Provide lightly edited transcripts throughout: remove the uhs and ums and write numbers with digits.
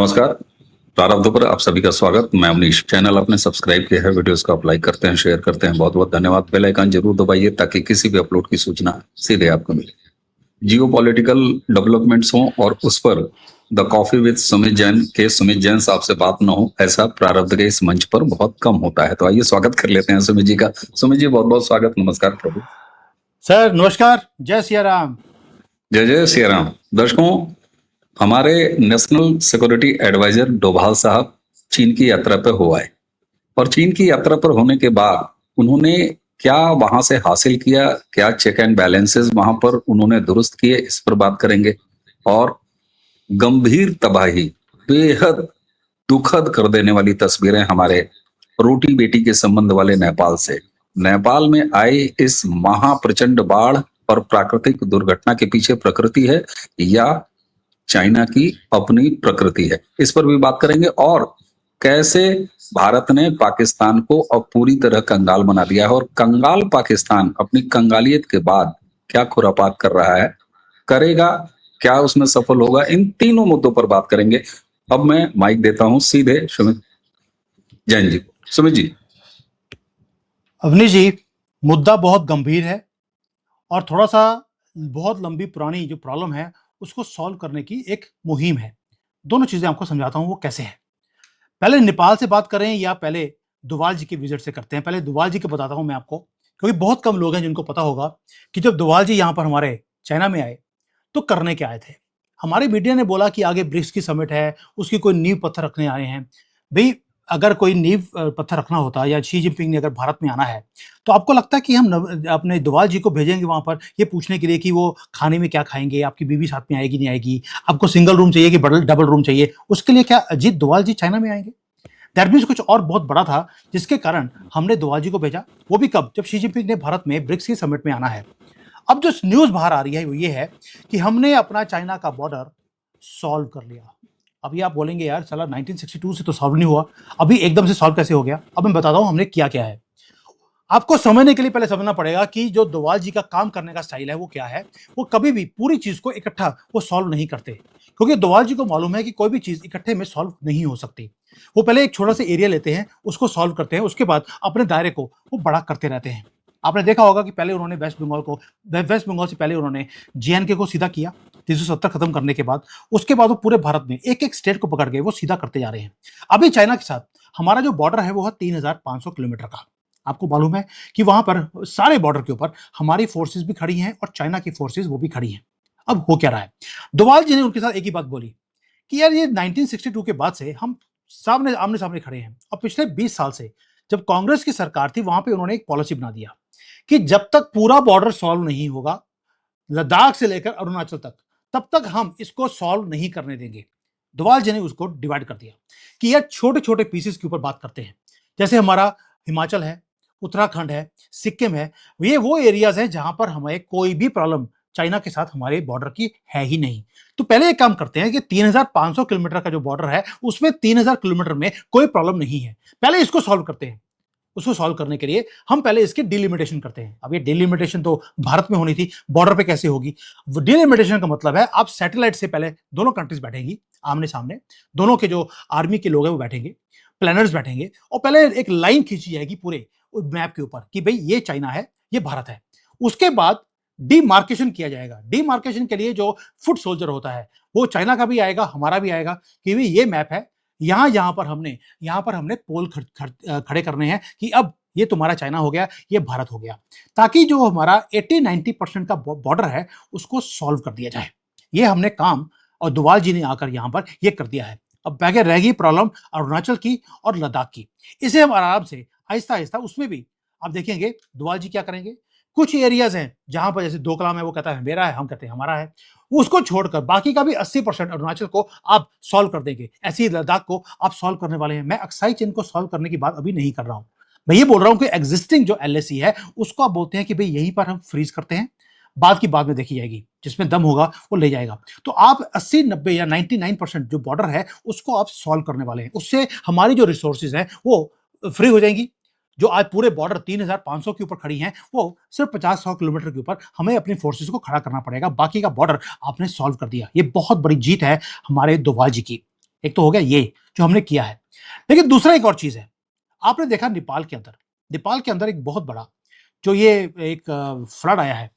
नमस्कार। प्रारब्ध पर आप सभी का स्वागत। मैं अवनीश। चैनल आपने सब्सक्राइब किया है, वीडियोस को आप लाइक करते हैं, शेयर करते हैं, बहुत बहुत धन्यवाद। बेल आइकन जरूर दबाइए ताकि किसी भी अपलोड की सूचना सीधे आपको मिले। जियो पॉलिटिकल डेवलपमेंट्स हो और उस पर the coffee with Sumit Jain के सुमित जैन साहब से बात न हो, ऐसा प्रारब्ध के इस मंच पर बहुत कम होता है। तो आइए स्वागत कर लेते हैं सुमित जी का। सुमित जी बहुत बहुत स्वागत। नमस्कार प्रभु। सर नमस्कार। जय सिया राम। जय जय श्री राम। दर्शकों, हमारे नेशनल सिक्योरिटी एडवाइजर डोभाल साहब चीन की यात्रा पर हो आए और चीन की यात्रा पर होने के बाद उन्होंने क्या वहां से हासिल किया, क्या चेक एंड बैलेंसेस वहां पर उन्होंने दुरुस्त किए, इस पर बात करेंगे। और गंभीर तबाही, बेहद दुखद कर देने वाली तस्वीरें हमारे रोटी बेटी के संबंध वाले नेपाल से। नेपाल में आई इस महाप्रचंड बाढ़ और प्राकृतिक दुर्घटना के पीछे प्रकृति है या चाइना की अपनी प्रकृति है, इस पर भी बात करेंगे। और कैसे भारत ने पाकिस्तान को अब पूरी तरह कंगाल बना दिया है और कंगाल पाकिस्तान अपनी कंगालियत के बाद क्या खुरापात कर रहा है, करेगा क्या, उसमें सफल होगा, इन तीनों मुद्दों पर बात करेंगे। अब मैं माइक देता हूं सीधे सुमित जैन जी को। सुमित जी। अवनीश जी, मुद्दा बहुत गंभीर है और थोड़ा सा बहुत लंबी पुरानी जो प्रॉब्लम है उसको सॉल्व करने की एक मुहिम है। दोनों चीजें आपको समझाता हूं वो कैसे है। पहले नेपाल से बात करें या पहले दुवाल जी के विजिट से करते हैं। पहले दुवाल जी के बताता हूं मैं आपको, क्योंकि बहुत कम लोग हैं जिनको पता होगा कि जब दुवाल जी यहाँ पर हमारे चाइना में आए तो करने के आए थे। हमारे मीडिया ने बोला कि आगे ब्रिक्स की समिट है, उसकी कोई नींव पत्थर रखने आए हैं। भाई, अगर कोई नींव पत्थर रखना होता या शी जिनपिंग ने अगर भारत में आना है तो आपको लगता है कि हम अपने डोभाल जी को भेजेंगे वहां पर ये पूछने के लिए कि वो खाने में क्या खाएंगे, आपकी बीवी साथ में आएगी नहीं आएगी, आपको सिंगल रूम चाहिए कि डबल रूम चाहिए, उसके लिए क्या अजीत डोभाल जी चाइना में आएंगे? दैट मीन्स कुछ और बहुत बड़ा था जिसके कारण हमने डोभाल जी को भेजा। वो भी कब? जब शी जिनपिंग ने भारत में ब्रिक्स की समिट में आना है। अब जो न्यूज बाहर आ रही है वो ये है कि हमने अपना चाइना का बॉर्डर सॉल्व कर लिया। अभी आप बोलेंगे यार साला 1962 से तो सॉल्व नहीं हुआ, अभी एकदम से सॉल्व कैसे हो गया? अब मैं बताता हूं हमने किया क्या है। आपको समझने के लिए पहले समझना पड़ेगा कि जो डोभाल जी का काम करने का स्टाइल है वो क्या है। वो कभी भी पूरी चीज को इकट्ठा वो सॉल्व नहीं करते, क्योंकि डोभाल जी को मालूम है कि कोई भी चीज इकट्ठे में सॉल्व नहीं हो सकती। वो पहले एक छोटा सा एरिया लेते हैं, उसको सॉल्व करते हैं, उसके बाद अपने दायरे को वो बड़ा करते रहते हैं। आपने देखा होगा कि पहले उन्होंने वेस्ट बंगाल से पहले उन्होंने जेएनके को सीधा किया 370 खत्म करने के बाद। उसके बाद वो पूरे भारत में एक एक स्टेट को पकड़ के वो सीधा करते जा रहे हैं। अभी चाइना के साथ हमारा जो बॉर्डर है वो है 3500 किलोमीटर का। आपको मालूम है कि वहां पर सारे बॉर्डर के ऊपर हमारी फोर्सेस भी खड़ी हैं और चाइना की फोर्सेस वो भी खड़ी हैं। अब हो क्या रहा है? डोभाल जी ने उनके साथ एक ही बात बोली कि यार ये 1962 के बाद से हम सामने आमने सामने खड़े हैं, और पिछले 20 साल से जब कांग्रेस की सरकार थी वहां पे उन्होंने एक पॉलिसी बना दिया कि जब तक पूरा बॉर्डर सॉल्व नहीं होगा, लद्दाख से लेकर अरुणाचल तक, तब तक हम इसको सॉल्व नहीं करने देंगे। डोभाल जी ने उसको डिवाइड कर दिया कि यार छोटे छोटे पीसेस के ऊपर बात करते हैं। जैसे हमारा हिमाचल है, उत्तराखंड है, सिक्किम है, ये वो एरियाज हैं जहां पर हमें कोई भी प्रॉब्लम चाइना के साथ हमारे बॉर्डर की है ही नहीं। तो पहले एक काम करते हैं कि 3500 किलोमीटर का जो बॉर्डर है उसमें 3000 किलोमीटर में कोई प्रॉब्लम नहीं है, पहले इसको सॉल्व करते हैं। उसको सॉल्व करने के लिए हम पहले इसकी डिलिमिटेशन करते हैं। अब ये डिलिमिटेशन तो भारत में होनी थी, बॉर्डर पे कैसे होगी? डिलिमिटेशन का मतलब है आप सैटेलाइट से पहले दोनों कंट्रीज बैठेंगी आमने सामने, दोनों के जो आर्मी के लोग हैं वो बैठेंगे, प्लानर्स बैठेंगे, और पहले एक लाइन खींची जाएगी पूरे मैप के ऊपर कि भाई ये चाइना है, ये भारत है। उसके बाद डीमार्केशन किया जाएगा। डीमार्केशन के लिए जो फुट सोल्जर होता है वो चाइना का भी आएगा, हमारा भी आएगा कि भाई ये मैप है, यहां पर हमने पोल खड़े करने हैं कि अब ये तुम्हारा चाइना हो गया, ये भारत हो गया, ताकि जो हमारा 80-90% का बॉर्डर है उसको सॉल्व कर दिया जाए। ये हमने काम और डोभाल जी ने आकर यहां पर ये कर दिया है। अब बाकी रहेगी प्रॉब्लम अरुणाचल की और लद्दाख की। इसे हम आराम से आहिस्ता आहिस्ता, उसमें भी आप देखेंगे डोभाल जी क्या करेंगे। कुछ एरियाज हैं जहां पर जैसे डोकलाम है, वो कहता है मेरा है, हम कहते हैं हमारा है, उसको छोड़कर बाकी का भी 80% अरुणाचल को आप सॉल्व कर देंगे। ऐसे ही लद्दाख को आप सॉल्व करने वाले हैं। मैं अक्साई चेन को सॉल्व करने की बात अभी नहीं कर रहा हूं, मैं ये बोल रहा हूं कि एग्जिस्टिंग जो एलएसी है उसको आप बोलते हैं कि भाई यहीं पर हम फ्रीज करते हैं, बाद की बाद में देखी जाएगी, जिसमें दम होगा वो ले जाएगा। तो आप 80, 90 या 99% जो बॉर्डर है उसको आप सॉल्व करने वाले हैं। उससे हमारी जो रिसोर्सेज है वो फ्री हो जाएंगी। जो आज पूरे बॉर्डर 3500 के ऊपर खड़ी हैं, वो सिर्फ 50-100 किलोमीटर के ऊपर हमें अपनी फोर्सेस को खड़ा करना पड़ेगा। बाकी का बॉर्डर आपने सॉल्व कर दिया। ये बहुत बड़ी जीत है हमारे डोभाल जी की। एक तो हो गया ये जो हमने किया है। लेकिन दूसरा एक और चीज है, आपने देखा नेपाल के अंदर एक बहुत बड़ा जो ये एक फ्लड आया है,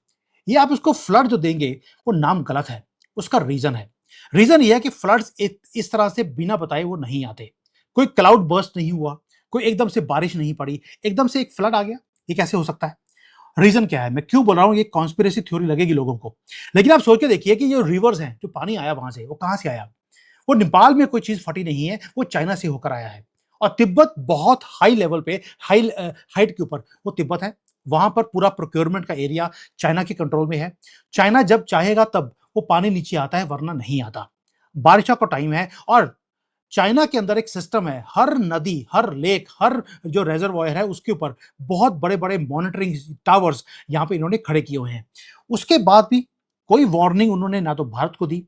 ये आप उसको फ्लड जो देंगे वो नाम गलत है। उसका रीजन है, रीजन ये है कि फ्लड्स इस तरह से बिना बताए वो नहीं आते। कोई क्लाउड बर्स्ट नहीं हुआ, कोई एकदम से बारिश नहीं पड़ी, एकदम से एक फ्लड आ गया। ये कैसे हो सकता है? रीजन क्या है? मैं क्यों बोल रहा हूं ये कॉन्स्पिरेसी थ्योरी लगेगी लोगों को, लेकिन आप सोच के देखिए कि जो रिवर्स हैं, जो पानी आया वहां से, वो कहां से आया? वो नेपाल में कोई चीज फटी नहीं है, वो चाइना से होकर आया है। और तिब्बत बहुत हाई लेवल पे, हाई हाइट के ऊपर वो तिब्बत है। वहां पर पूरा प्रोक्योरमेंट का एरिया चाइना के कंट्रोल में है। चाइना जब चाहेगा तब वो पानी नीचे आता है, वरना नहीं आता। बारिशों का टाइम है और चाइना के अंदर एक सिस्टम है, हर नदी, हर लेक, हर जो रेजर्वायर है उसके ऊपर बहुत बड़े बड़े मॉनिटरिंग टावर्स यहाँ पे इन्होंने खड़े किए हुए हैं। उसके बाद भी कोई वार्निंग उन्होंने ना तो भारत को दी,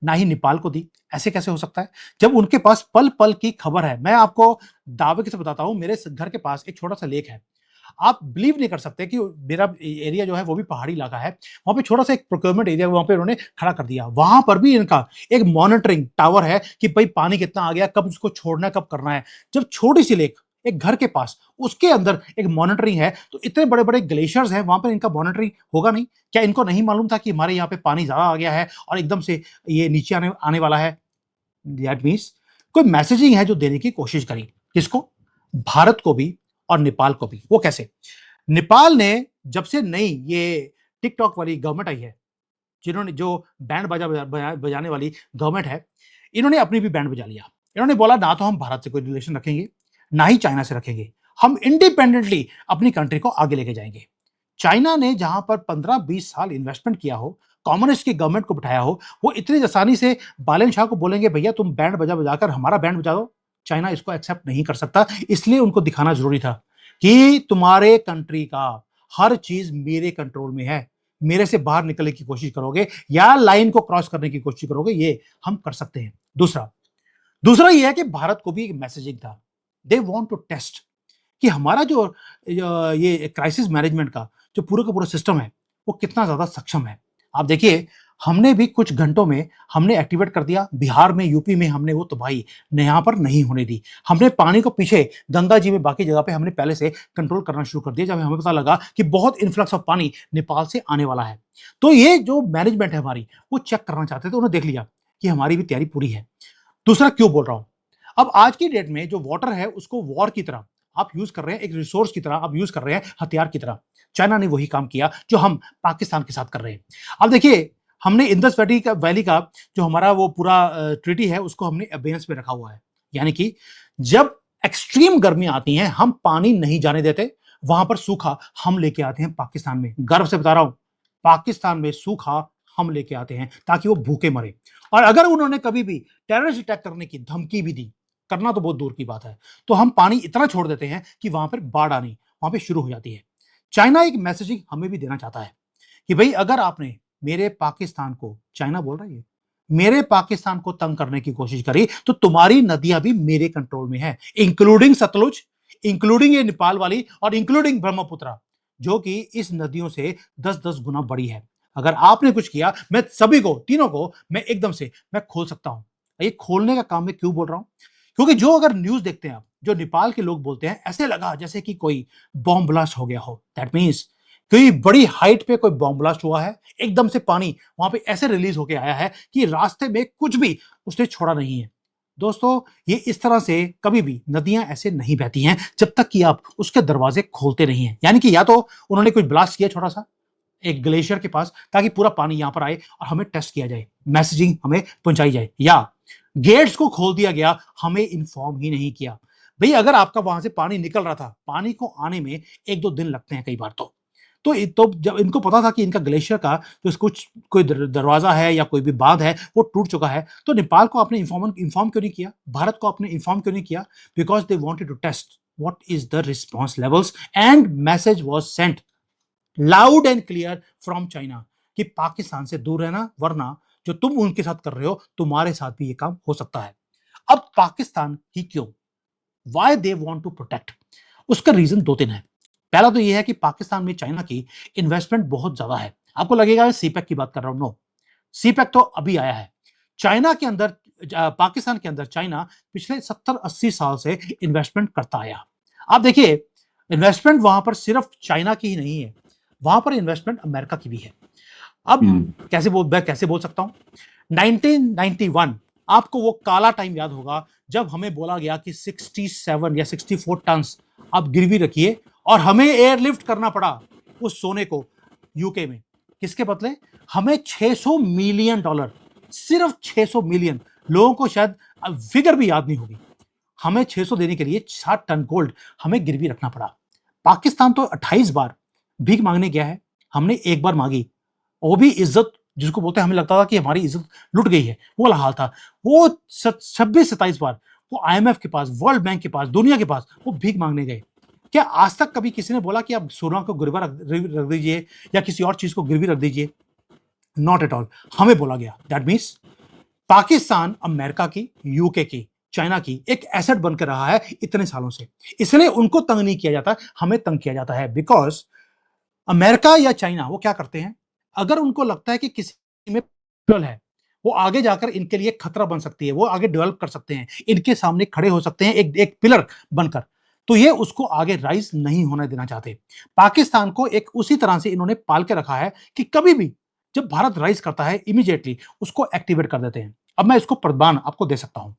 ना ही नेपाल को दी। ऐसे कैसे हो सकता है जब उनके पास पल पल की खबर है? मैं आपको दावे के से बताता हूं, मेरे घर के पास एक छोटा सा लेक है। आप बिलीव नहीं कर सकते कि मेरा एरिया जो है वो भी पहाड़ी इलाका है। वहां पे छोटा सा एक प्रोक्योरमेंट एरिया वहां पे उन्होंने खड़ा कर दिया। वहां पर भी इनका एक मॉनिटरिंग टावर है कि भाई पानी कितना आ गया, कब उसको छोड़ना है, कब करना है। जब छोटी सी लेक एक घर के पास, उसके अंदर एक मॉनिटरिंग है, तो इतने बड़े बड़े ग्लेशियर्स हैं वहां पर इनका मॉनिटरिंग होगा नहीं? क्या इनको नहीं मालूम था कि हमारे यहाँ पे पानी ज्यादा आ गया है और एकदम से ये नीचे आने आने वाला है? दैट मीन्स कोई मैसेजिंग है जो देने की कोशिश करी। किसको? भारत को भी और नेपाल को भी। वो कैसे? नेपाल ने जब से नई ये टिकटॉक वाली गवर्नमेंट आई है, जिन्होंने जो बैंड बाजा बजाने वाली गवर्नमेंट है, इन्होंने अपनी भी बैंड बजा लिया। इन्होंने बोला ना तो हम भारत से कोई रिलेशन रखेंगे, ना ही चाइना से रखेंगे, हम इंडिपेंडेंटली अपनी कंट्री को आगे लेके जाएंगे। चाइना ने जहां पर 15-20 साल इन्वेस्टमेंट किया हो, कम्युनिस्ट की गवर्नमेंट को बिठाया हो, वो इतनी आसानी से बालन शाह को बोलेंगे भैया तुम बैंड बजा बजाकर हमारा बैंड बजा दो? चाइना इसको एक्सेप्ट नहीं कर सकता। इसलिए उनको दिखाना जरूरी था कि तुम्हारे कंट्री का हर चीज मेरे कंट्रोल में है। मेरे से बाहर निकलने की कोशिश करोगे या लाइन को क्रॉस करने की कोशिश करोगे, ये हम कर सकते हैं। दूसरा दूसरा ये है कि भारत को भी एक मैसेजिंग था। दे वांट टू टेस्ट कि हमारा जो ये क्राइसिस मैनेजमेंट का जो पूरा का पूरा सिस्टम है वो कितना ज्यादा सक्षम है। आप देखिए, हमने भी कुछ घंटों में हमने एक्टिवेट कर दिया। बिहार में, यूपी में हमने वो तबाही यहाँ पर नहीं होने दी। हमने पानी को पीछे गंगा जी में, बाकी जगह पे हमने पहले से कंट्रोल करना शुरू कर दिया जब हमें पता लगा कि बहुत इन्फ्लक्स ऑफ पानी नेपाल से आने वाला है। तो ये जो मैनेजमेंट है हमारी, वो चेक करना चाहते थे, उन्होंने देख लिया कि हमारी भी तैयारी पूरी है। दूसरा क्यों बोल रहा हूं, अब आज की डेट में जो वाटर है उसको वॉर की तरह आप यूज कर रहे हैं, एक रिसोर्स की तरह आप यूज कर रहे हैं, हथियार की तरह। चाइना ने वही काम किया जो हम पाकिस्तान के साथ कर रहे हैं। अब देखिए, हमने इंडस वैली का जो हमारा वो पूरा ट्रीटी है उसको हमने अबेयंस में रखा हुआ है। यानी कि जब एक्सट्रीम गर्मी आती हैं, हम पानी नहीं जाने देते। वहां पर सूखा हम लेके आते हैं पाकिस्तान में, गर्व से बता रहा हूं, पाकिस्तान में सूखा हम लेके आते हैं ताकि वो भूखे मरे। और अगर उन्होंने कभी भी टेररिस्ट अटैक करने की धमकी भी दी, करना तो बहुत दूर की बात है, तो हम पानी इतना छोड़ देते हैं कि वहां पर बाढ़ आनी वहां पे शुरू हो जाती है। चाइना एक मैसेजिंग हमें भी देना चाहता है कि भाई अगर आपने मेरे पाकिस्तान को, चाइना बोल रही है, मेरे पाकिस्तान को तंग करने की कोशिश करी तो तुम्हारी नदियां भी मेरे कंट्रोल में है, इंक्लूडिंग सतलुज, इंक्लूडिंग ये नेपाल वाली और इंक्लूडिंग ब्रह्मपुत्र, जो कि इस नदियों से 10-10 गुना बड़ी है। अगर आपने कुछ किया, मैं सभी को, तीनों को मैं एकदम से मैं खोल सकता हूं। ये खोलने का काम मैं क्यों बोल रहा हूं? क्योंकि जो अगर न्यूज देखते हैं आप, जो नेपाल के लोग बोलते हैं, ऐसे लगा जैसे कि कोई बॉम्ब ब्लास्ट हो गया हो। दैट मीन्स कोई बड़ी हाइट पे कोई बॉम्ब ब्लास्ट हुआ है, एकदम से पानी वहां पे ऐसे रिलीज होके आया है कि रास्ते में कुछ भी उसने छोड़ा नहीं है। दोस्तों, ये इस तरह से कभी भी नदियां ऐसे नहीं बहती हैं जब तक कि आप उसके दरवाजे खोलते नहीं हैं। यानी कि या तो उन्होंने कुछ ब्लास्ट किया छोटा सा एक ग्लेशियर के पास ताकि पूरा पानी यहां पर आए और हमें टेस्ट किया जाए, मैसेजिंग हमें पहुंचाई जाए, या गेट्स को खोल दिया गया, हमें इन्फॉर्म ही नहीं किया। भाई अगर आपका वहां से पानी निकल रहा था, पानी को आने में 1-2 दिन लगते हैं कई बार। तो जब इनको पता था कि इनका ग्लेशियर का जो कुछ कोई दरवाजा है या कोई भी बांध है वो टूट चुका है, तो नेपाल को आपने इन्फॉर्म क्यों नहीं किया? भारत को आपने इन्फॉर्म क्यों नहीं किया? Because they wanted to test what is the response levels and message was sent loud and clear from China कि पाकिस्तान से दूर रहना, वरना जो तुम उनके साथ कर रहे हो तुम्हारे साथ भी ये काम हो सकता है। अब पाकिस्तान ही क्यों, why they want to protect, उसका रीजन 2-3 है। पहला तो यह है कि पाकिस्तान में चाइना की इन्वेस्टमेंट बहुत ज्यादा है। आपको लगेगा सीपेक की बात कर रहा हूं, नो, सीपेक तो अभी आया है। चाइना के अंदर पाकिस्तान के अंदर चाइना पिछले 70-80 साल से इन्वेस्टमेंट करता आया। आप देखिए, इन्वेस्टमेंट वहां पर सिर्फ चाइना की ही नहीं है, वहां पर इन्वेस्टमेंट अमेरिका की भी है। अब मैं कैसे बोल सकता हूं, 1991, आपको वो काला टाइम याद होगा जब हमें बोला गया कि 67 या 64 टन आप गिरवी रखिए, और हमें एयरलिफ्ट करना पड़ा उस सोने को यूके में। किसके बदले? हमें $600 मिलियन, सिर्फ 600 मिलियन। लोगों को शायद फिगर भी याद नहीं होगी। हमें 600 देने के लिए 60 टन गोल्ड हमें गिरवी रखना पड़ा। पाकिस्तान तो 28 बार भीख मांगने गया है, हमने एक बार मांगी, वो भी इज्जत जिसको बोलते हैं, हमें लगता था कि हमारी इज्जत लुट गई है, वो वाला हाल था। वो 26-27 बार वो आईएमएफ के पास, वर्ल्ड बैंक के पास, दुनिया के पास वो भीख मांगने गए। क्या आज तक कभी किसी ने बोला कि आप सोना को गिरवा रख दीजिए या किसी और चीज को गिरवी रख दीजिए? Not at all. हमें बोला गया। दैट मीन्स पाकिस्तान अमेरिका की, यूके की, चाइना की एक एसेट बनकर रहा है इतने सालों से। इसलिए उनको तंग नहीं किया जाता, हमें तंग किया जाता है। बिकॉज अमेरिका या चाइना वो क्या करते हैं, अगर उनको लगता है कि किसी में पेट्रोल है, वो आगे जाकर इनके लिए खतरा बन सकती है, वो आगे डेवलप कर सकते हैं, इनके सामने खड़े हो सकते हैं एक पिलर बनकर, तो ये उसको आगे राइज नहीं होने देना चाहते। पाकिस्तान को एक उसी तरह से इन्होंने पाल के रखा है कि कभी भी जब भारत राइज करता है इमीडिएटली उसको एक्टिवेट कर देते हैं। अब मैं इसको प्रमाण आपको दे सकता हूं।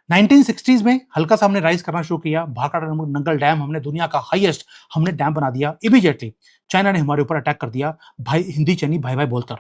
1960s में हल्का सा हमने राइज करना शुरू किया, भाखड़ा नंगल डैम हमने दुनिया का हाईएस्ट हमने डैम बना दिया। इमीडिएटली चाइना ने हमारे ऊपर अटैक कर दिया, भाई हिंदी चनी भाई भाई बोलकर।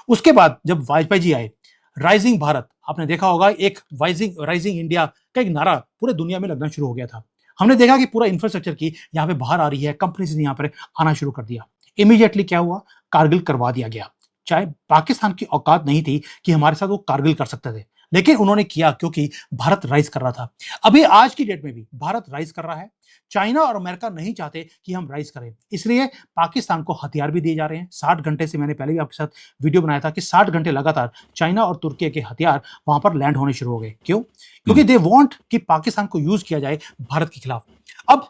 उसके बाद जब वाजपेयी जी आए, राइजिंग भारत, आपने देखा होगा एक राइजिंग इंडिया का एक नारा पूरे दुनिया में लगना शुरू हो गया था। हमने देखा कि पूरा इंफ्रास्ट्रक्चर की यहाँ पे बाहर आ रही है, कंपनीज ने यहाँ पर आना शुरू कर दिया। इमीडिएटली क्या हुआ, कारगिल करवा दिया गया। चाहे पाकिस्तान की औकात नहीं थी कि हमारे साथ वो कारगिल कर सकते थे, लेकिन उन्होंने किया क्योंकि भारत राइज कर रहा था। अभी आज की डेट में भी भारत राइज कर रहा है। चाइना और अमेरिका नहीं चाहते कि हम राइज करें, इसलिए पाकिस्तान को हथियार भी दिए जा रहे हैं। 60 घंटे से, मैंने पहले भी आपके साथ वीडियो बनाया था कि 60 घंटे लगातार चाइना और तुर्की के हथियार वहां पर लैंड होने शुरू हो गए। क्यों? क्योंकि दे वांट कि पाकिस्तान को यूज किया जाए भारत के खिलाफ। अब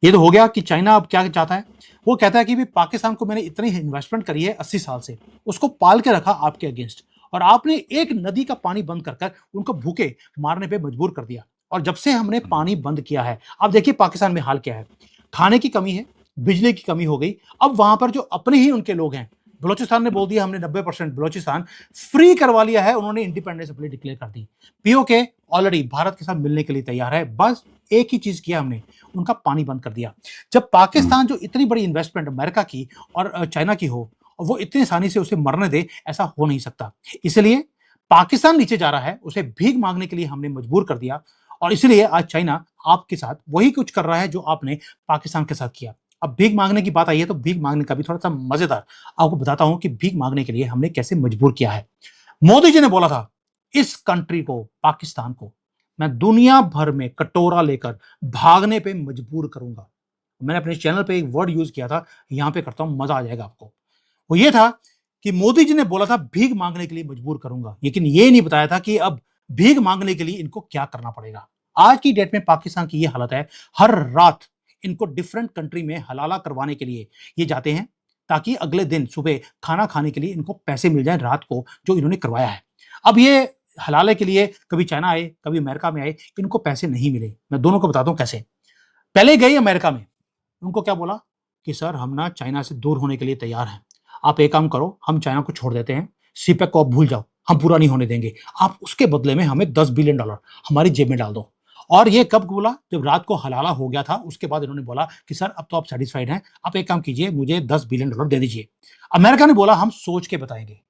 ये तो हो गया कि चाइना अब क्या चाहता है, वो कहता है कि भी पाकिस्तान को मैंने इतनी इन्वेस्टमेंट करी है 80 साल से, उसको पाल के रखा आपके अगेंस्ट, और आपने एक नदी का पानी बंद कर उनको भूखे मारने पे मजबूर कर दिया। और जब से हमने पानी बंद किया है, अब देखिए पाकिस्तान में हाल क्या है, खाने की कमी है, बिजली की कमी हो गई। अब वहां पर जो अपने ही उनके लोग हैं, बलोचिस्तान ने बोल दिया हमने 90% बलोचिस्तान फ्री करवा लिया है, उन्होंने इंडिपेंडेंस अपनी डिक्लेयर कर दी। पीओके ऑलरेडी भारत के साथ मिलने के लिए तैयार है, बस एक ही चीज किया हमने, उनका पानी बंद कर दिया। जब पाकिस्तान जो इतनी बड़ी इन्वेस्टमेंट अमेरिका की और चाइना की हो, और वो इतनी आसानी से उसे मरने दे, ऐसा हो नहीं सकता। इसलिए पाकिस्तान नीचे जा रहा है, उसे भीख मांगने के लिए हमने मजबूर कर दिया, और इसलिए आज चाइना आपके साथ वही कुछ कर रहा है जो आपने पाकिस्तान के साथ किया। अब भीख मांगने की बात आई है, तो भीख मांगने का भी थोड़ा सा मजेदार आपको बताता हूं कि भीख मांगने के लिए हमने कैसे मजबूर किया है। मोदी जी ने बोला था इस कंट्री को, पाकिस्तान को, मैं दुनिया भर में कटोरा लेकर भागने पे मजबूर करूंगा। मैंने अपने चैनल पे एक वर्ड यूज किया था, यहां पे करता हूं, मजा आ जाएगा आपको। वो ये था कि मोदी जी ने बोला था भीख मांगने के लिए मजबूर करूंगा, लेकिन ये नहीं बताया था कि अब भीख मांगने के लिए इनको क्या करना पड़ेगा। आज की डेट में पाकिस्तान की ये हालत है, हर रात इनको डिफरेंट कंट्री में हलाला करवाने के लिए ये जाते हैं, ताकि अगले दिन सुबह खाना खाने के लिए इनको पैसे मिल जाए रात को, जो इन्होंने करवाया है। अब ये हलाले के लिए कभी चाइना आए, कभी अमेरिका में आए, इनको पैसे नहीं मिले। मैं दोनों को बताता हूं कैसे। पहले गए अमेरिका में, उनको क्या बोला कि सर हम ना चाइना से दूर होने के लिए तैयार हैं, आप एक काम करो, हम चाइना को छोड़ देते हैं, सीपेक को आप भूल जाओ, हम पूरा नहीं होने देंगे, आप उसके बदले में हमें $10 बिलियन हमारी जेब में डाल दो। और ये कब बोला? जब रात को हलाला हो गया था, उसके बाद इन्होंने बोला कि सर अब तो आप सेटिस्फाइड हैं, आप एक काम कीजिए, मुझे $10 बिलियन दे दीजिए। अमेरिका ने बोला हम सोच के बताएंगे।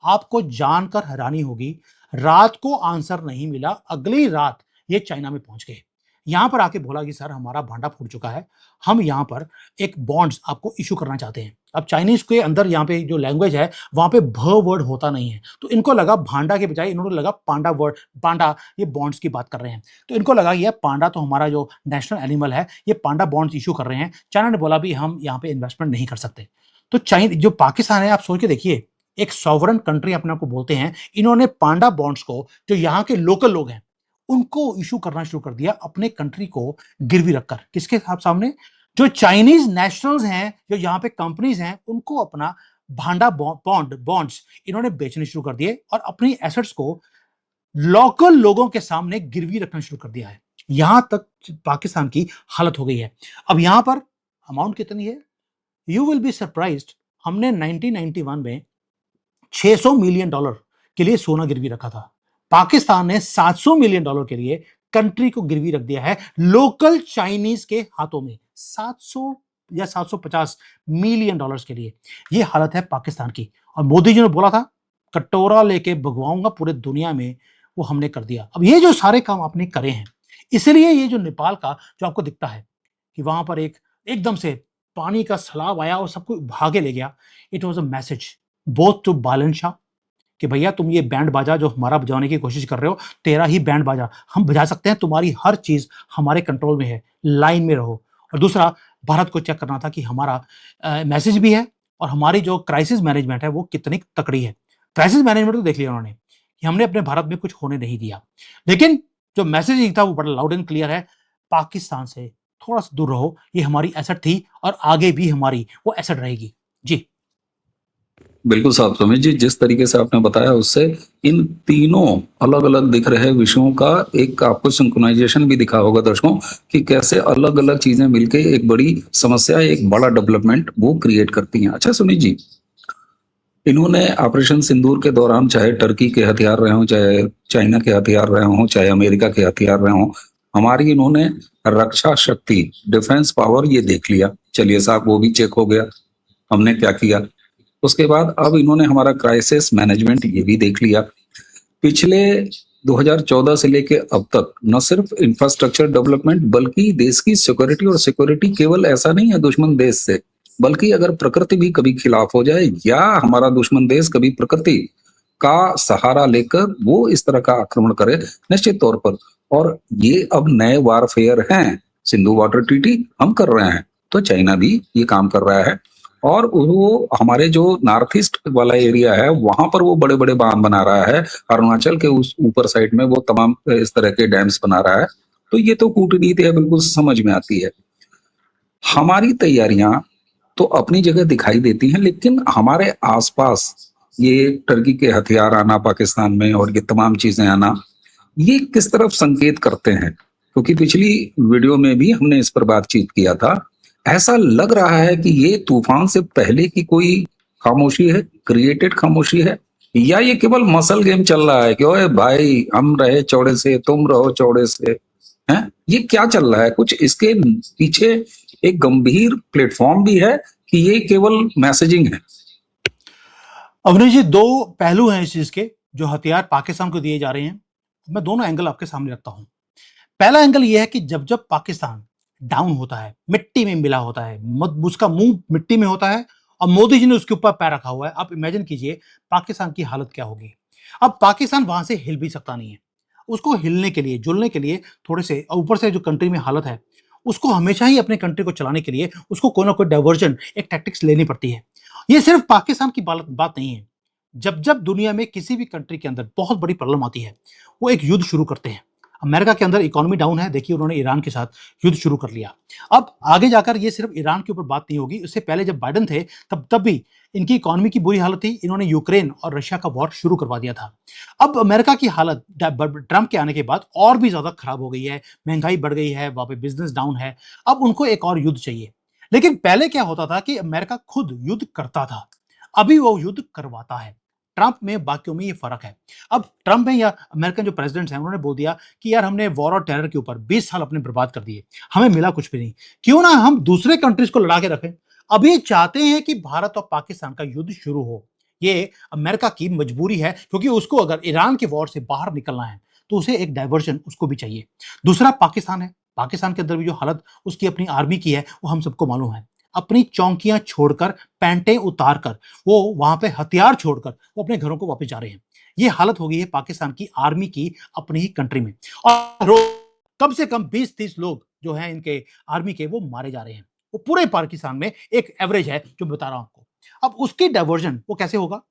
आपको जानकर हैरानी होगी, रात को आंसर नहीं मिला, अगली रात ये चाइना में पहुंच गए। यहां पर आके बोला कि सर हमारा भांडा फूट चुका है, हम यहां पर एक बॉन्ड्स आपको इशू करना चाहते हैं। अब चाइनीज के अंदर यहाँ पे जो लैंग्वेज है, वहां पे भ वर्ड होता नहीं है, तो इनको लगा भांडा के बजाय इन्होंने लगा पांडा वर्ड, पांडा, ये बॉन्ड्स की बात कर रहे हैं। तो इनको लगा ये पांडा तो हमारा जो नेशनल एनिमल है, ये पांडा बॉन्ड्स इशू कर रहे हैं। चाइना ने बोला भी हम यहाँ पे इन्वेस्टमेंट नहीं कर सकते। तो चाइना जो पाकिस्तान है, आप सोच के देखिए, एक सॉवरन कंट्री अपने आप को बोलते हैं, इन्होंने पांडा बॉन्ड्स को, जो यहाँ के लोकल लोग हैं, उनको इशू करना शुरू कर दिया अपने कंट्री को गिरवी रखकर। किसके सामने? जो चाइनीज नेशनल्स हैं, जो यहाँ पे कंपनीज हैं, उनको अपना भांडा बॉन्ड्स इन्होंने बेचने शुरू कर दिए और अपनी एसेट्स को लोकल लोगों के सामने गिरवी रखना शुरू कर दिया है। यहां तक पाकिस्तान की हालत हो गई है। अब यहां पर अमाउंट कितनी है, यू विल बी सरप्राइज्ड। हमने 1991 में $600 मिलियन के लिए सोना गिरवी रखा था। पाकिस्तान ने $700 मिलियन के लिए कंट्री को गिरवी रख दिया है लोकल चाइनीज के हाथों में, 700 या $750 मिलियन के लिए। यह हालत है पाकिस्तान की। और मोदी जी ने बोला था कटोरा लेके भगवाऊंगा पूरे दुनिया में, वो हमने कर दिया। अब ये जो सारे काम आपने करे हैं, इसलिए ये जो नेपाल का जो आपको दिखता है कि वहां पर एकदम से पानी का सैलाब आया और सबको भागे ले गया, it was a message both to Balan Shah कि भैया तुम ये बैंड बाजा जो हमारा बजाने की कोशिश कर रहे हो, तेरा ही बैंड बाजा हम बजा सकते हैं, तुम्हारी हर चीज हमारे कंट्रोल में है, लाइन में रहो। और दूसरा, भारत को चेक करना था कि हमारा मैसेज भी है और हमारी जो क्राइसिस मैनेजमेंट है वो कितनी तकड़ी है। क्राइसिस मैनेजमेंट तो देख लिया उन्होंने कि हमने अपने भारत में कुछ होने नहीं दिया, लेकिन जो मैसेजिंग था वो बड़ा लाउड एंड क्लियर है, पाकिस्तान से थोड़ा सा दूर रहो, ये हमारी एसेट थी और आगे भी हमारी वो एसेट रहेगी। जी बिल्कुल साहब, सुमित जी जिस तरीके से आपने बताया उससे इन तीनों अलग अलग दिख रहे विषयों का एक आपको सिंक्रोनाइजेशन भी दिखा होगा दर्शकों कि कैसे अलग अलग चीजें मिलके एक बड़ी समस्या, एक बड़ा डेवलपमेंट वो क्रिएट करती हैं। अच्छा सुमित जी, इन्होंने ऑपरेशन सिंदूर के दौरान चाहे टर्की के हथियार रहे हों, चाहे चाइना के हथियार रहे हों, चाहे अमेरिका के हथियार रहे हों, हमारी इन्होंने रक्षा शक्ति, डिफेंस पावर ये देख लिया। चलिए साहब वो भी चेक हो गया, हमने क्या किया। उसके बाद अब इन्होंने हमारा क्राइसिस मैनेजमेंट ये भी देख लिया। पिछले 2014 से लेके अब तक न सिर्फ इंफ्रास्ट्रक्चर डेवलपमेंट बल्कि देश की सिक्योरिटी, और सिक्योरिटी केवल ऐसा नहीं है दुश्मन देश से, बल्कि अगर प्रकृति भी कभी खिलाफ हो जाए या हमारा दुश्मन देश कभी प्रकृति का सहारा लेकर वो इस तरह का आक्रमण करे, निश्चित तौर पर, और ये अब नए वारफेयर हैं, सिंधु वाटर ट्रीटी हम कर रहे हैं तो चाइना भी ये काम कर रहा है, और वो हमारे जो नॉर्थ ईस्ट वाला एरिया है वहां पर वो बड़े बड़े बांध बना रहा है, अरुणाचल के उस ऊपर साइड में वो तमाम इस तरह के डैम्स बना रहा है। तो ये तो कूटनीति है, बिल्कुल समझ में आती है। हमारी तैयारियां तो अपनी जगह दिखाई देती हैं, लेकिन हमारे आसपास ये टर्की के हथियार आना पाकिस्तान में और ये तमाम चीजें आना, ये किस तरफ संकेत करते हैं? क्योंकि पिछली वीडियो में भी हमने इस पर बातचीत किया था, ऐसा लग रहा है कि ये तूफान से पहले की कोई खामोशी है, क्रिएटेड खामोशी है, या ये केवल मसल गेम चल रहा है कि ओए भाई हम रहे चौड़े से तुम रहो चौड़े से, हैं? ये क्या चल रहा है? कुछ इसके पीछे एक गंभीर प्लेटफॉर्म भी है कि ये केवल मैसेजिंग है? अवनीश जी, दो पहलू हैं इस चीज के जो हथियार पाकिस्तान को दिए जा रहे हैं। मैं दोनों एंगल आपके सामने रखता हूं। पहला एंगल यह है कि जब जब पाकिस्तान डाउन होता है, मिट्टी में मिला होता है, उसका मुंह मिट्टी में होता है और मोदी जी ने उसके ऊपर पैर रखा हुआ है, आप इमेजिन कीजिए पाकिस्तान की हालत क्या होगी। अब पाकिस्तान वहां से हिल भी सकता नहीं है। उसको हिलने के लिए, जुलने के लिए, थोड़े से ऊपर से जो कंट्री में हालत है, उसको हमेशा ही अपने कंट्री को चलाने के लिए उसको कोई ना कोई डाइवर्जन, एक टैक्टिक्स लेनी पड़ती है। ये सिर्फ पाकिस्तान की बात नहीं है। जब जब दुनिया में किसी भी कंट्री के अंदर बहुत बड़ी प्रॉब्लम आती है, वो एक युद्ध शुरू करते हैं। अमेरिका के अंदर इकोनॉमी डाउन है, देखिए उन्होंने ईरान के साथ युद्ध शुरू कर लिया। अब आगे जाकर ये सिर्फ ईरान के ऊपर बात नहीं होगी, उससे पहले जब बाइडेन थे तब भी इनकी इकोनॉमी की बुरी हालत थी, इन्होंने यूक्रेन और रशिया का वॉर शुरू करवा दिया था। अब अमेरिका की हालत ट्रंप के आने के बाद और भी ज्यादा खराब हो गई है, महंगाई बढ़ गई है, वहां पे बिजनेस डाउन है। अब उनको एक और युद्ध चाहिए। लेकिन पहले क्या होता था कि अमेरिका खुद युद्ध करता था, अभी वो युद्ध करवाता है। ट्रंप में बाकियों में ये फर्क है। अब ट्रंप में या अमेरिकन जो प्रेसिडेंट्स हैं उन्होंने बोल दिया कि यार हमने वॉर और टेरर के ऊपर 20 साल अपने बर्बाद कर दिए, हमें मिला कुछ भी नहीं, क्यों ना हम दूसरे कंट्रीज को लड़ा के रखें। अब ये चाहते हैं कि भारत और पाकिस्तान का युद्ध शुरू हो। ये अमेरिका की मजबूरी है, क्योंकि उसको अगर ईरान के वॉर से बाहर निकलना है तो उसे एक डाइवर्जन उसको भी चाहिए। दूसरा पाकिस्तान है, पाकिस्तान के अंदर भी जो हालत उसकी अपनी आर्मी की है वो हम सबको मालूम है। अपनी चौकियां छोड़कर, पैंटें उतार कर, वो वहां पे हथियार छोड़कर वो अपने घरों को वापस जा रहे हैं। ये हालत हो गई है पाकिस्तान की आर्मी की अपनी ही कंट्री में। और कम से कम 20-30 लोग जो हैं इनके आर्मी के, वो मारे जा रहे हैं। वो पूरे पाकिस्तान में एक एवरेज है जो बता रहा हूं आपको। अब उसकी डाइवर्जन वो कैसे होगा?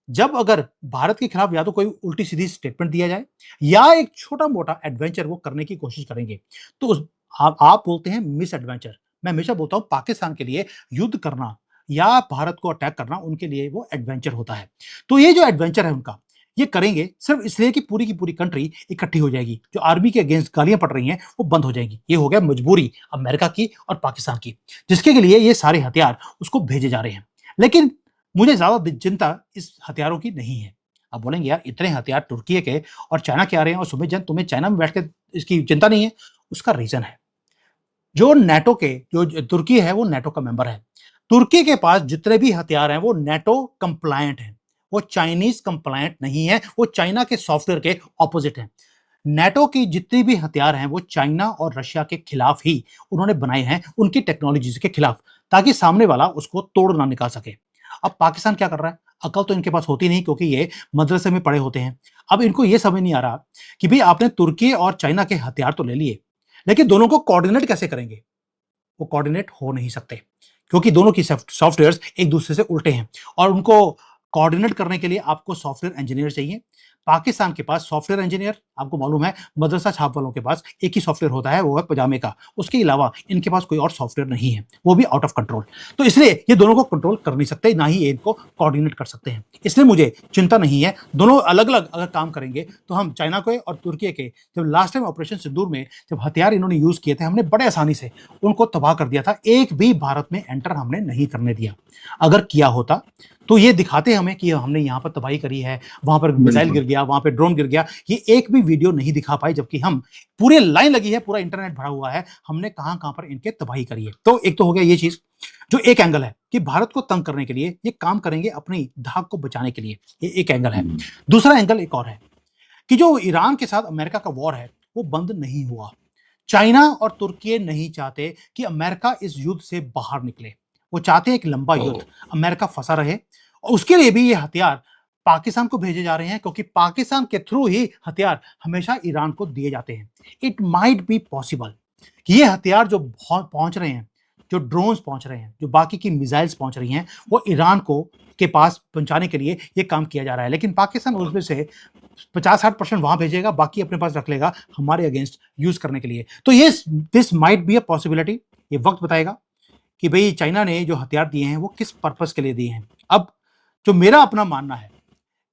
जब अगर भारत के खिलाफ या तो कोई उल्टी सीधी स्टेटमेंट दिया जाए या एक छोटा मोटा एडवेंचर वो करने की कोशिश करेंगे, तो आप बोलते हैं मिस एडवेंचर। मैं हमेशा बोलता हूं पाकिस्तान के लिए युद्ध करना या भारत को अटैक करना उनके लिए वो एडवेंचर होता है। तो ये जो एडवेंचर है उनका, ये करेंगे सिर्फ इसलिए कि पूरी की पूरी कंट्री इकट्ठी हो जाएगी, जो आर्मी के अगेंस्ट गालियां पड़ रही हैं वो बंद हो जाएंगी। ये हो गया मजबूरी अमेरिका की और पाकिस्तान की, जिसके लिए ये सारे हथियार उसको भेजे जा रहे हैं। लेकिन मुझे ज्यादा चिंता इस हथियारों की नहीं है। आप बोलेंगे यार इतने हथियार तुर्की के और चाइना के आ रहे हैं और सुमित जैन तुम्हें चाइना में बैठ के इसकी चिंता नहीं है। उसका रीजन है, जो नेटो के जो तुर्की है वो नेटो का मेंबर है। तुर्की के पास जितने भी हथियार हैं वो नेटो कंप्लायंट हैं, वो चाइनीज कंप्लायंट नहीं है, वो चाइना के सॉफ्टवेयर के ऑपोजिट है। नेटो की जितनी भी हथियार हैं वो चाइना और रशिया के खिलाफ ही उन्होंने बनाए हैं, उनकी टेक्नोलॉजी के खिलाफ, ताकि सामने वाला उसको तोड़ ना निकाल सके। अब पाकिस्तान क्या कर रहा है? अकल तो इनके पास होती नहीं, क्योंकि ये मदरसे में पढ़े होते हैं। अब इनको ये समझ नहीं आ रहा कि भाई आपने तुर्की और चाइना के हथियार तो ले लिए, लेकिन दोनों को कोऑर्डिनेट कैसे करेंगे? वो कोऑर्डिनेट हो नहीं सकते, क्योंकि दोनों की सॉफ्टवेयर्स एक दूसरे से उल्टे हैं, और उनको कोऑर्डिनेट करने के लिए आपको सॉफ्टवेयर इंजीनियर चाहिए। पाकिस्तान के पास सॉफ्टवेयर इंजीनियर, आपको मालूम है मदरसा छाप वालों के पास एक ही सॉफ्टवेयर होता है, वो है पजामे का। उसके अलावा इनके पास कोई और सॉफ्टवेयर नहीं है, वो भी आउट ऑफ कंट्रोल। तो इसलिए ये दोनों को कंट्रोल कर नहीं सकते, ना ही ये इनको कोऑर्डिनेट कर सकते हैं। इसलिए मुझे चिंता नहीं है। दोनों अलग अलग अगर काम करेंगे तो हम चाइना के और तुर्की के, जब लास्ट टाइम ऑपरेशन सिंदूर में जब हथियार इन्होंने यूज किए थे, हमने बड़े आसानी से उनको तबाह कर दिया था। एक भी भारत में एंटर हमने नहीं करने दिया। अगर किया होता तो ये दिखाते हमें कि हमने यहाँ पर तबाही करी है, वहां पर मिसाइल गिर गया, वहां पर ड्रोन गिर गया। ये एक भी वीडियो नहीं दिखा पाए, जबकि हम पूरी लाइन लगी है, पूरा इंटरनेट भरा हुआ है, हमने कहां कहां पर इनके तबाही करी है। तो एक तो हो गया ये चीज, जो एक एंगल है कि भारत को तंग करने के लिए ये काम करेंगे, अपनी धाक को बचाने के लिए, ये एक एंगल है। दूसरा एंगल एक और है कि जो ईरान के साथ अमेरिका का वॉर है वो बंद नहीं हुआ। चाइना और तुर्की नहीं चाहते कि अमेरिका इस युद्ध से बाहर निकले, वो चाहते हैं एक लंबा युद्ध, अमेरिका फंसा रहे। और उसके लिए भी ये हथियार पाकिस्तान को भेजे जा रहे हैं, क्योंकि पाकिस्तान के थ्रू ही हथियार हमेशा ईरान को दिए जाते हैं। इट माइट बी पॉसिबल कि ये हथियार जो पहुंच रहे हैं, जो ड्रोन्स पहुंच रहे हैं, जो बाकी की मिसाइल्स पहुंच रही हैं, वो ईरान को के पास पहुंचाने के लिए ये काम किया जा रहा है। लेकिन पाकिस्तान उसमें से 50-60% वहां भेजेगा, बाकी अपने पास रख लेगा हमारे अगेंस्ट यूज करने के लिए। तो ये this might be a possibility. ये वक्त बताएगा कि भाई चाइना ने जो हथियार दिए हैं वो किस पर्पस के लिए दिए हैं। अब जो मेरा अपना मानना है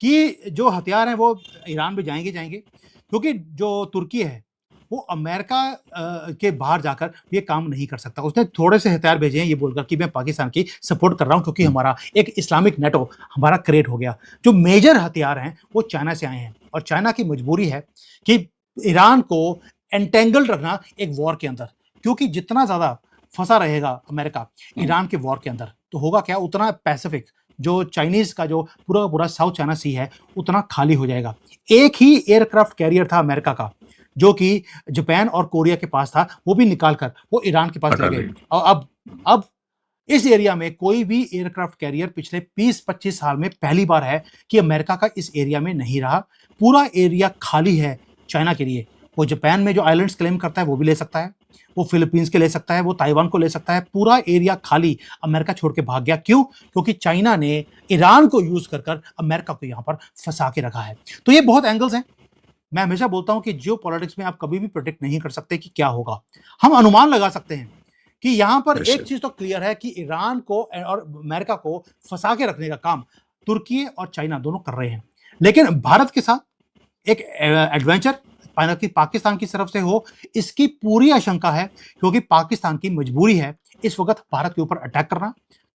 कि जो हथियार हैं वो ईरान में जाएंगे, क्योंकि जो तुर्की है वो अमेरिका के बाहर जाकर ये काम नहीं कर सकता। उसने थोड़े से हथियार भेजे हैं ये बोलकर कि मैं पाकिस्तान की सपोर्ट कर रहा हूं, क्योंकि हमारा एक इस्लामिक नेटो हमारा क्रिएट हो गया। जो मेजर हथियार हैं वो चाइना से आए हैं, और चाइना की मजबूरी है कि ईरान को एंटेंगल्ड रखना एक वॉर के अंदर, क्योंकि जितना ज्यादा फंसा रहेगा अमेरिका ईरान के वॉर के अंदर, तो होगा क्या, उतना पैसिफिक जो चाइनीज का जो पूरा पूरा साउथ चाइना सी है उतना खाली हो जाएगा। एक ही एयरक्राफ्ट कैरियर था अमेरिका का, जो कि जापान और कोरिया के पास था, वो भी निकाल कर वो ईरान के पास ले गए। और अब इस एरिया में कोई भी एयरक्राफ्ट कैरियर पिछले 20-25 साल में पहली बार है कि अमेरिका का इस एरिया में नहीं रहा। पूरा एरिया खाली है चाइना के लिए। वो जापान में जो आइलैंड्स क्लेम करता है वो भी ले सकता है, वो फिलीपींस के ले सकता है, वो ताइवान को ले सकता है। पूरा एरिया खाली, अमेरिका छोड़ के भाग गया। क्यों? क्योंकि चाइना ने ईरान को यूज कर अमेरिका को यहां पर फंसा के रखा है। तो ये बहुत एंगल्स हैं। मैं हमेशा बोलता हूं कि जियो पॉलिटिक्स में आप कभी भी प्रेडिक्ट नहीं कर सकते कि क्या होगा। हम अनुमान लगा सकते हैं कि यहां पर एक चीज तो क्लियर है कि ईरान को और अमेरिका को फंसा के रखने का काम तुर्की और चाइना दोनों कर रहे हैं। लेकिन भारत के साथ एक एडवेंचर पाकिस्तान की तरफ से हो, इसकी पूरी आशंका है, क्योंकि पाकिस्तान की मजबूरी है इस वक्त भारत के ऊपर अटैक करना,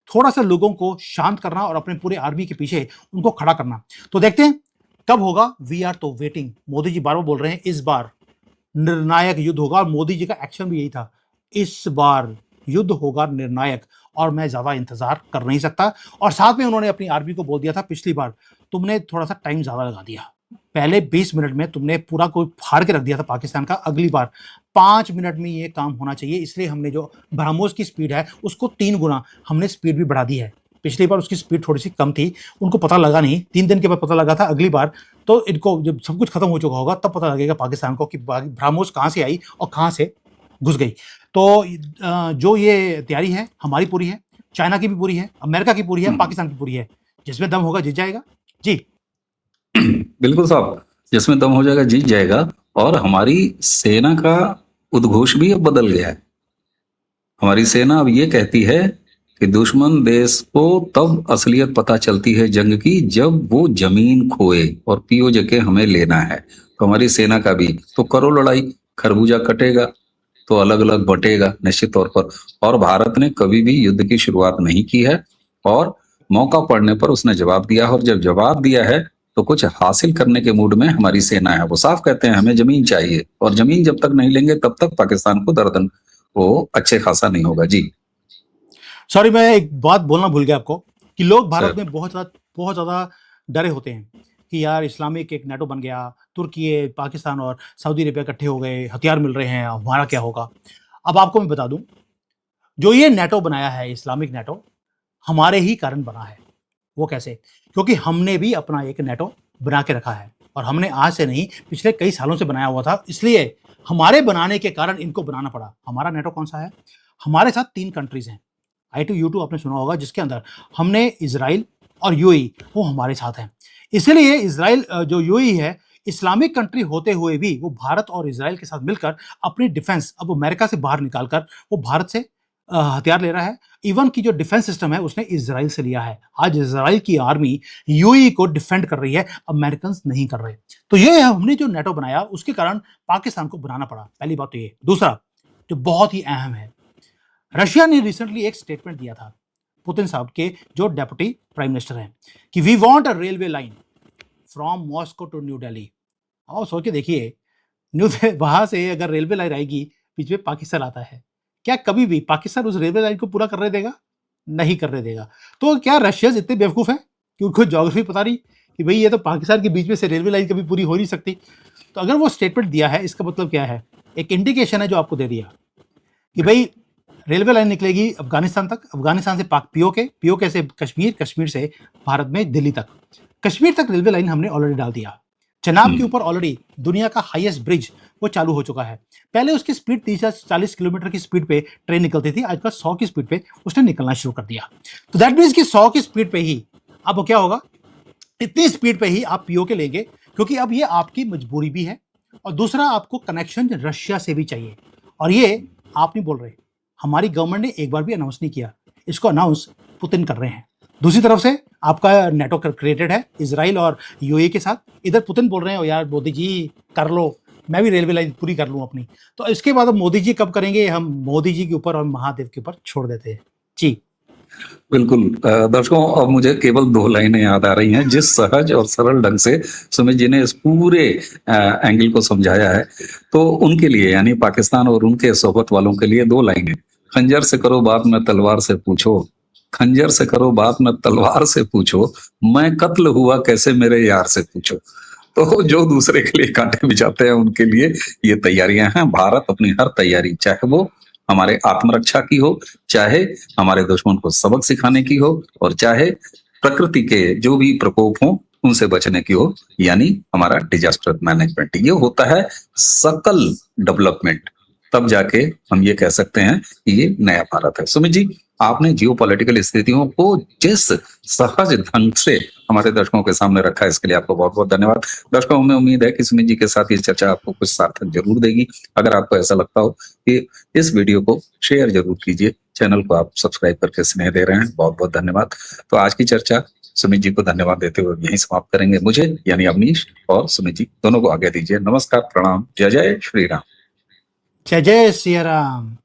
थोड़ा सा लोगों को शांत करना और अपने पूरे आर्मी के पीछे उनको खड़ा करना। तो देखते हैं कब होगा। वी आर तो वेटिंग। मोदी जी बार बार बोल रहे हैं इस बार निर्णायक युद्ध होगा, और मोदी जी का एक्शन भी यही था, इस बार युद्ध होगा निर्णायक, और मैं ज्यादा इंतजार कर नहीं सकता। और साथ में उन्होंने अपनी आर्मी को बोल दिया था पिछली बार तुमने थोड़ा सा टाइम ज्यादा लगा दिया, पहले 20 मिनट में तुमने पूरा कोई फाड़ के रख दिया था पाकिस्तान का, अगली बार 5 मिनट में ये काम होना चाहिए। इसलिए हमने जो ब्रह्मोस की स्पीड है उसको 3 गुना हमने स्पीड भी बढ़ा दी है। पिछली बार उसकी स्पीड थोड़ी सी कम थी, उनको पता लगा नहीं, 3 दिन के बाद पता लगा था। अगली बार तो इनको जब सब कुछ खत्म हो चुका होगा तब पता लगेगा पाकिस्तान को कि ब्रह्मोस कहाँ से आई और कहाँ से घुस गई। तो जो ये तैयारी है हमारी पूरी है, चाइना की भी पूरी है, अमेरिका की पूरी है, पाकिस्तान की पूरी है। जिसमें दम होगा जीत जाएगा। जी बिल्कुल साहब, जिसमें दम हो जाएगा जीत जाएगा। और हमारी सेना का उद्घोष भी अब बदल गया है। हमारी सेना अब ये कहती है कि दुश्मन देश को तब असलियत पता चलती है जंग की जब वो जमीन खोए और पियो जके हमें लेना है। तो हमारी सेना का भी तो करो लड़ाई, खरबूजा कटेगा तो अलग अलग बटेगा निश्चित तौर पर। और भारत ने कभी भी युद्ध की शुरुआत नहीं की है और मौका पड़ने पर उसने जवाब दिया है, और जब जवाब दिया है तो कुछ हासिल करने के मूड में हमारी सेना है। वो साफ कहते हैं हमें जमीन चाहिए, और जमीन जब तक नहीं लेंगे तब तक पाकिस्तान को दर्दन वो अच्छे खासा नहीं होगा। जी सॉरी, मैं एक बात बोलना भूल गया आपको कि लोग भारत सर। में बहुत ज्यादा डरे होते हैं कि यार इस्लामिक एक नेटो बन गया, तुर्की पाकिस्तान और सऊदी अरेबिया इकट्ठे हो गए, हथियार मिल रहे हैं, अब हमारा क्या होगा। अब आपको मैं बता दूं, जो ये नेटो बनाया है इस्लामिक नेटो, हमारे ही कारण बना है। वो कैसे? क्योंकि हमने भी अपना एक नेटो बना के रखा है, और हमने आज से नहीं पिछले कई सालों से बनाया हुआ था, इसलिए हमारे बनाने के कारण इनको बनाना पड़ा। हमारा नेटो कौन सा है? हमारे साथ 3 कंट्रीज हैं। I2U2 आपने सुना होगा, जिसके अंदर हमने इजराइल और यूएई वो हमारे साथ हैं। इसीलिए इजराइल जो यूएई है, इस्लामिक कंट्री होते हुए भी वो भारत और इजराइल के साथ मिलकर अपनी डिफेंस अब अमेरिका से बाहर निकालकर वो भारत से हथियार ले रहा है। इवन की जो डिफेंस सिस्टम है उसने इजराइल से लिया है। आज इजराइल की आर्मी यूएई को डिफेंड कर रही है, अमेरिकन नहीं कर रहे। तो ये हमने जो नेटो बनाया उसके कारण पाकिस्तान को बनाना पड़ा। पहली बात तो ये। दूसरा जो बहुत ही अहम है, रशिया ने रिसेंटली एक स्टेटमेंट दिया था, पुतिन साहब के जो डेप्यूटी प्राइम मिनिस्टर हैं, कि we want a railway line from Moscow to New Delhi. आओ सोच के देखिए, वहां से अगर रेलवे लाइन आएगी, बीच में पाकिस्तान आता है, क्या कभी भी पाकिस्तान उस रेलवे लाइन को पूरा करने देगा? नहीं करने देगा। तो क्या रशियंस इतने बेवकूफ हैं कि उनको ज्योग्राफी पता नहीं कि भाई ये तो पाकिस्तान के बीच में से रेलवे लाइन कभी पूरी हो नहीं सकती? तो अगर वो स्टेटमेंट दिया है, इसका मतलब क्या है? एक इंडिकेशन है जो आपको दे दिया कि भाई रेलवे लाइन निकलेगी अफगानिस्तान तक, अफगानिस्तान से पाक पीओके, पीओके से कश्मीर, कश्मीर से भारत में दिल्ली तक। कश्मीर तक रेलवे लाइन हमने ऑलरेडी डाल दिया। चेनाब के ऊपर ऑलरेडी दुनिया का हाईएस्ट ब्रिज वो चालू हो चुका है। पहले उसकी स्पीड 30-40 किलोमीटर की स्पीड पे ट्रेन निकलती थी, आजकल 100 की स्पीड पे उसने निकलना शुरू कर दिया। तो दैट मीन्स कि 100 की स्पीड पे ही अब क्या होगा, इतनी स्पीड पे ही आप पीओके लेंगे, क्योंकि अब ये आपकी मजबूरी भी है, और दूसरा आपको कनेक्शन रशिया से भी चाहिए। और ये आप नहीं बोल रहे, हमारी गवर्नमेंट ने एक बार भी अनाउंस नहीं किया, इसको अनाउंस पुतिन कर रहे हैं। दूसरी तरफ से आपका नेटो क्रिएटेड है इजराइल और यूएई के साथ, इधर पुतिन बोल रहे हैं यार मोदी जी कर लो, मैं भी रेलवे लाइन पूरी कर लूं अपनी। तो इसके बाद अब मोदी जी कब करेंगे, हम मोदी जी के ऊपर और महादेव के ऊपर छोड़ देते हैं। जी बिल्कुल। दर्शकों, अब मुझे केवल 2 लाइनें याद आ रही हैं जिस सहज और सरल ढंग से सुमित जी ने इस पूरे एंगल को समझाया है। तो उनके लिए, यानी पाकिस्तान और उनके सोबत वालों के लिए 2 लाइनें। खंजर से करो बात न तलवार से पूछो, खंजर से करो बात न तलवार से पूछो, मैं कत्ल हुआ कैसे मेरे यार से पूछो। तो जो दूसरे के लिए कांटे बिछाते हैं उनके लिए ये तैयारियां हैं। भारत अपनी हर तैयारी, चाहे वो हमारे आत्मरक्षा की हो, चाहे हमारे दुश्मन को सबक सिखाने की हो, और चाहे प्रकृति के जो भी प्रकोप हो उनसे बचने की हो, यानी हमारा डिजास्टर मैनेजमेंट। ये होता है सकल डेवलपमेंट, तब जाके हम ये कह सकते हैं कि ये नया भारत है। सुमित जी, आपने जियोपॉलिटिकल स्थितियों को जिस सहज ढंग से हमारे दर्शकों के सामने रखा है, इसके लिए आपको बहुत बहुत धन्यवाद। दर्शकों, हमें उम्मीद है कि सुमित जी के साथ ये चर्चा आपको कुछ सार्थक जरूर देगी। अगर आपको ऐसा लगता हो कि इस वीडियो को शेयर जरूर कीजिए, चैनल को आप सब्सक्राइब करके स्नेह दे रहे हैं, बहुत बहुत धन्यवाद। तो आज की चर्चा सुमित जी को धन्यवाद देते हुए यहीं समाप्त करेंगे। मुझे यानी अवनीश और सुमित जी दोनों को आज्ञा दीजिए। नमस्कार, प्रणाम, जय जय श्री राम। जय जय सिया राम।